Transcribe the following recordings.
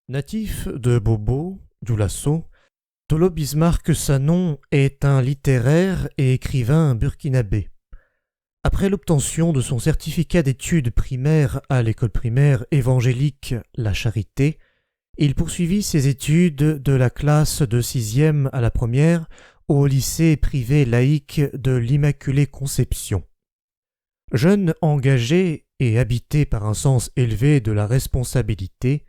Natif de Bobo, du Lasso, Tolo Bismarck Sanon est un littéraire et écrivain burkinabé. Après l'obtention de son certificat d'études primaires à l'école primaire évangélique La Charité, il poursuivit ses études de la classe de 6e à la première au lycée privé laïque de l'Immaculée Conception. Jeune engagé et habité par un sens élevé de la responsabilité,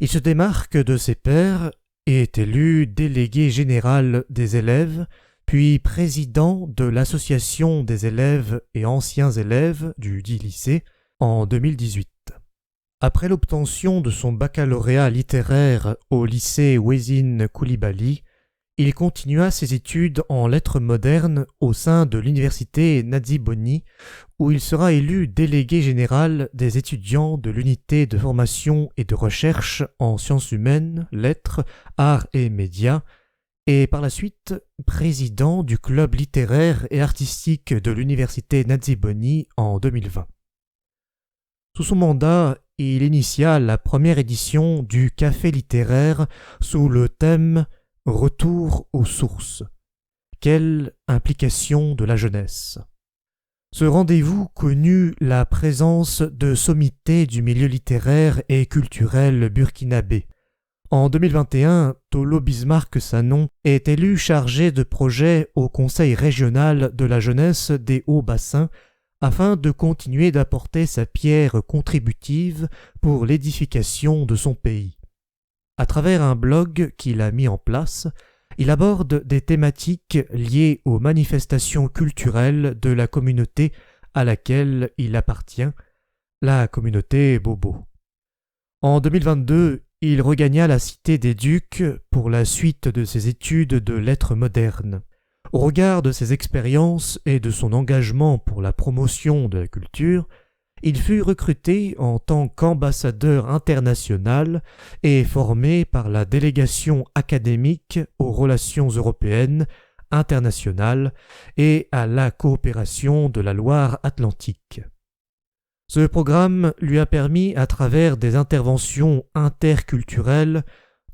il se démarque de ses pairs et est élu délégué général des élèves, puis président de l'association des élèves et anciens élèves du dit lycée en 2018. Après l'obtention de son baccalauréat littéraire au lycée Wezine Koulibaly, il continua ses études en lettres modernes au sein de l'université Nadziboni, où il sera élu délégué général des étudiants de l'unité de formation et de recherche en sciences humaines, lettres, arts et médias, et par la suite président du club littéraire et artistique de l'université Nadziboni en 2020. Sous son mandat, il initia la première édition du Café littéraire sous le thème « Retour aux sources ». Quelle implication de la jeunesse. Ce rendez-vous connut la présence de sommités du milieu littéraire et culturel burkinabé. En 2021, Tolo Bismarck Sanon est élu chargé de projet au Conseil régional de la jeunesse des Hauts-Bassins afin de continuer d'apporter sa pierre contributive pour l'édification de son pays. À travers un blog qu'il a mis en place, il aborde des thématiques liées aux manifestations culturelles de la communauté à laquelle il appartient, la communauté Bobo. En 2022, il regagna la cité des Ducs pour la suite de ses études de lettres modernes. Au regard de ses expériences et de son engagement pour la promotion de la culture, il fut recruté en tant qu'ambassadeur international et formé par la délégation académique aux relations européennes, internationales et à la coopération de la Loire-Atlantique. Ce programme lui a permis, à travers des interventions interculturelles,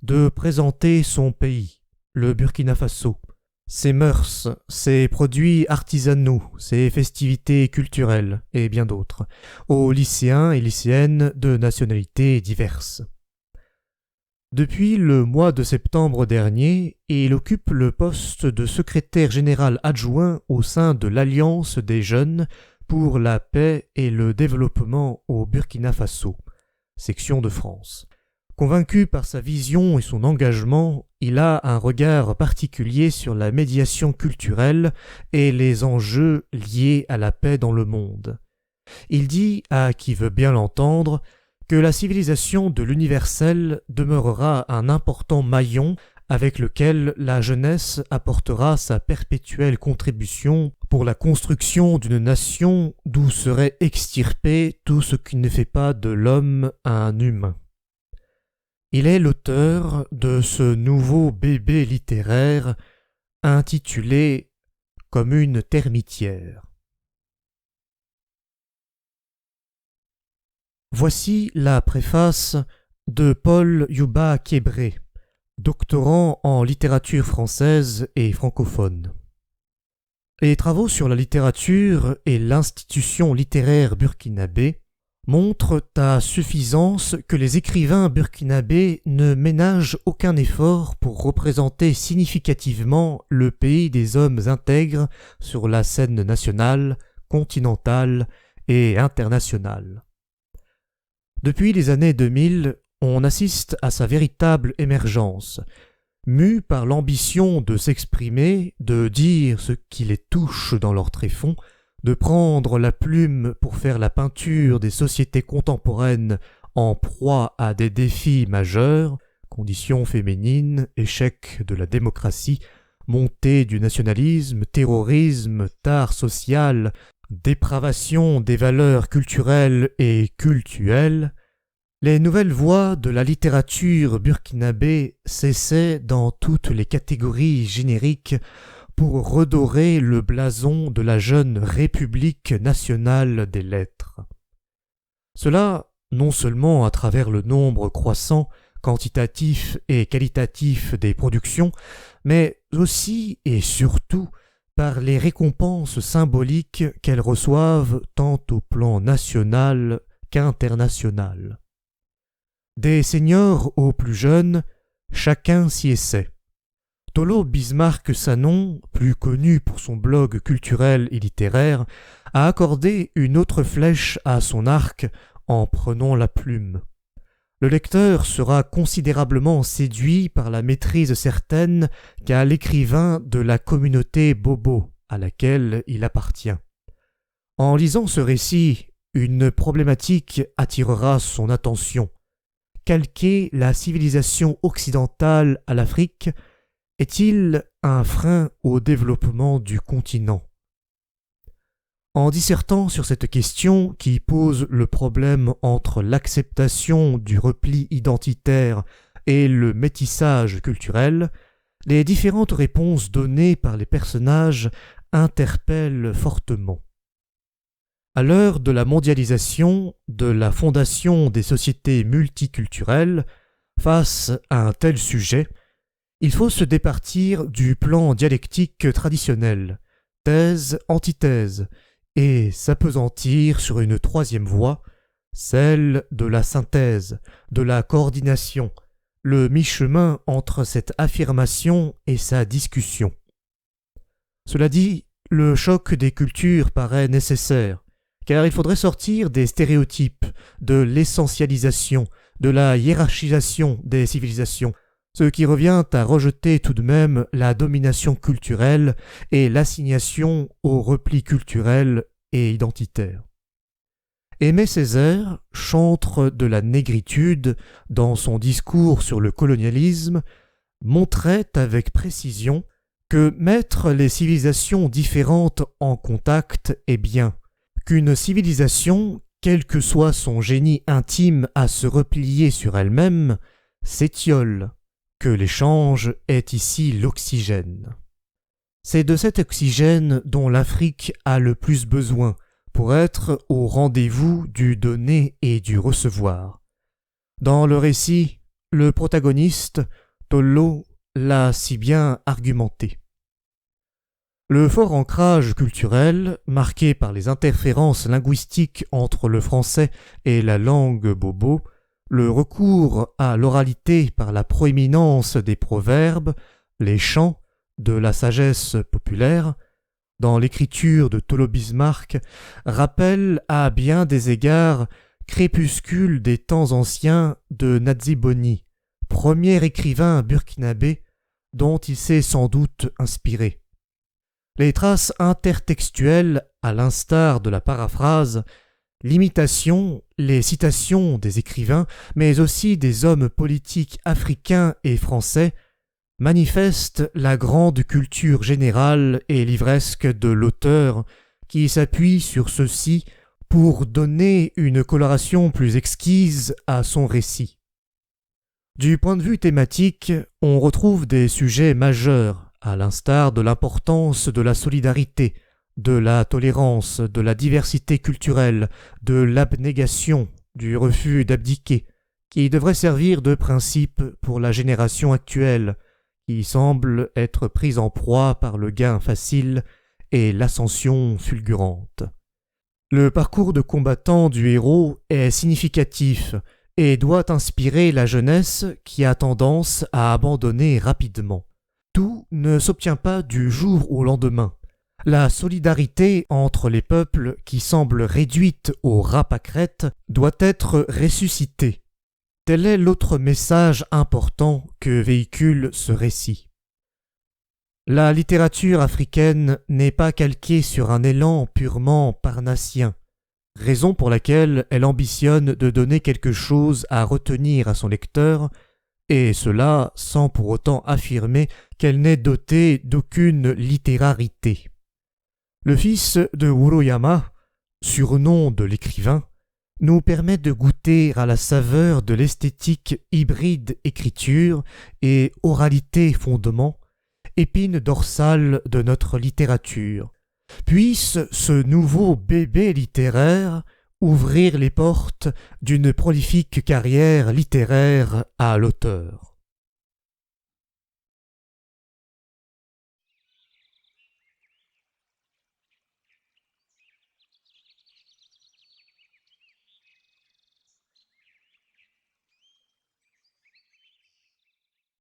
de présenter son pays, le Burkina Faso, ses mœurs, ses produits artisanaux, ses festivités culturelles et bien d'autres, aux lycéens et lycéennes de nationalités diverses. Depuis le mois de septembre dernier, il occupe le poste de secrétaire général adjoint au sein de l'Alliance des jeunes pour la paix et le développement au Burkina Faso, section de France. Convaincu par sa vision et son engagement, il a un regard particulier sur la médiation culturelle et les enjeux liés à la paix dans le monde. Il dit, à qui veut bien l'entendre, que la civilisation de l'universel demeurera un important maillon avec lequel la jeunesse apportera sa perpétuelle contribution pour la construction d'une nation d'où serait extirpé tout ce qui ne fait pas de l'homme un humain. Il est l'auteur de ce nouveau bébé littéraire intitulé « Comme une termitière ». Voici la préface de Paul Youba Kébré, doctorant en littérature française et francophone. Les travaux sur la littérature et l'institution littéraire burkinabé montre à suffisance que les écrivains burkinabés ne ménagent aucun effort pour représenter significativement le pays des hommes intègres sur la scène nationale, continentale et internationale. Depuis les années 2000, on assiste à sa véritable émergence, mue par l'ambition de s'exprimer, de dire ce qui les touche dans leur tréfonds, de prendre la plume pour faire la peinture des sociétés contemporaines en proie à des défis majeurs, conditions féminines, échec de la démocratie, montée du nationalisme, terrorisme, tare social, dépravation des valeurs culturelles et cultuelles, les nouvelles voix de la littérature burkinabé s'essaient dans toutes les catégories génériques pour redorer le blason de la jeune République nationale des lettres. Cela, non seulement à travers le nombre croissant quantitatif et qualitatif des productions, mais aussi et surtout par les récompenses symboliques qu'elles reçoivent tant au plan national qu'international. Des seniors aux plus jeunes, chacun s'y essaie. Tolo Bismarck-Sanon, plus connu pour son blog culturel et littéraire, a accordé une autre flèche à son arc en prenant la plume. Le lecteur sera considérablement séduit par la maîtrise certaine qu'a l'écrivain de la communauté Bobo à laquelle il appartient. En lisant ce récit, une problématique attirera son attention. Calquer la civilisation occidentale à l'Afrique est-il un frein au développement du continent? En dissertant sur cette question qui pose le problème entre l'acceptation du repli identitaire et le métissage culturel, les différentes réponses données par les personnages interpellent fortement. À l'heure de la mondialisation, de la fondation des sociétés multiculturelles, face à un tel sujet, il faut se départir du plan dialectique traditionnel, thèse, antithèse, et s'appesantir sur une troisième voie, celle de la synthèse, de la coordination, le mi-chemin entre cette affirmation et sa discussion. Cela dit, le choc des cultures paraît nécessaire, car il faudrait sortir des stéréotypes, de l'essentialisation, de la hiérarchisation des civilisations, ce qui revient à rejeter tout de même la domination culturelle et l'assignation au repli culturel et identitaire. Aimé Césaire, chantre de la négritude, dans son discours sur le colonialisme, montrait avec précision que mettre les civilisations différentes en contact est bien, qu'une civilisation, quel que soit son génie intime à se replier sur elle-même, s'étiole, que l'échange est ici l'oxygène. C'est de cet oxygène dont l'Afrique a le plus besoin pour être au rendez-vous du donner et du recevoir. Dans le récit, le protagoniste, Tolo, l'a si bien argumenté. Le fort ancrage culturel, marqué par les interférences linguistiques entre le français et la langue bobo, le recours à l'oralité par la proéminence des proverbes, les chants, de la sagesse populaire, dans l'écriture de Tolo Bismarck, rappelle à bien des égards Crépuscule des temps anciens de Nadziboni, premier écrivain burkinabé dont il s'est sans doute inspiré. Les traces intertextuelles, à l'instar de la paraphrase, l'imitation, les citations des écrivains, mais aussi des hommes politiques africains et français, manifestent la grande culture générale et livresque de l'auteur qui s'appuie sur ceci pour donner une coloration plus exquise à son récit. Du point de vue thématique, on retrouve des sujets majeurs, à l'instar de l'importance de la solidarité, de la tolérance, de la diversité culturelle, de l'abnégation, du refus d'abdiquer, qui devraient servir de principe pour la génération actuelle, qui semble être prise en proie par le gain facile et l'ascension fulgurante. Le parcours de combattant du héros est significatif et doit inspirer la jeunesse qui a tendance à abandonner rapidement. Tout ne s'obtient pas du jour au lendemain. La solidarité entre les peuples qui semble réduite au rat pâquerette doit être ressuscitée. Tel est l'autre message important que véhicule ce récit. La littérature africaine n'est pas calquée sur un élan purement parnassien, raison pour laquelle elle ambitionne de donner quelque chose à retenir à son lecteur, et cela sans pour autant affirmer qu'elle n'est dotée d'aucune littérarité. Le fils de Uroyama, surnom de l'écrivain, nous permet de goûter à la saveur de l'esthétique hybride écriture et oralité fondement, épine dorsale de notre littérature. Puisse ce nouveau bébé littéraire, ouvrir les portes d'une prolifique carrière littéraire à l'auteur.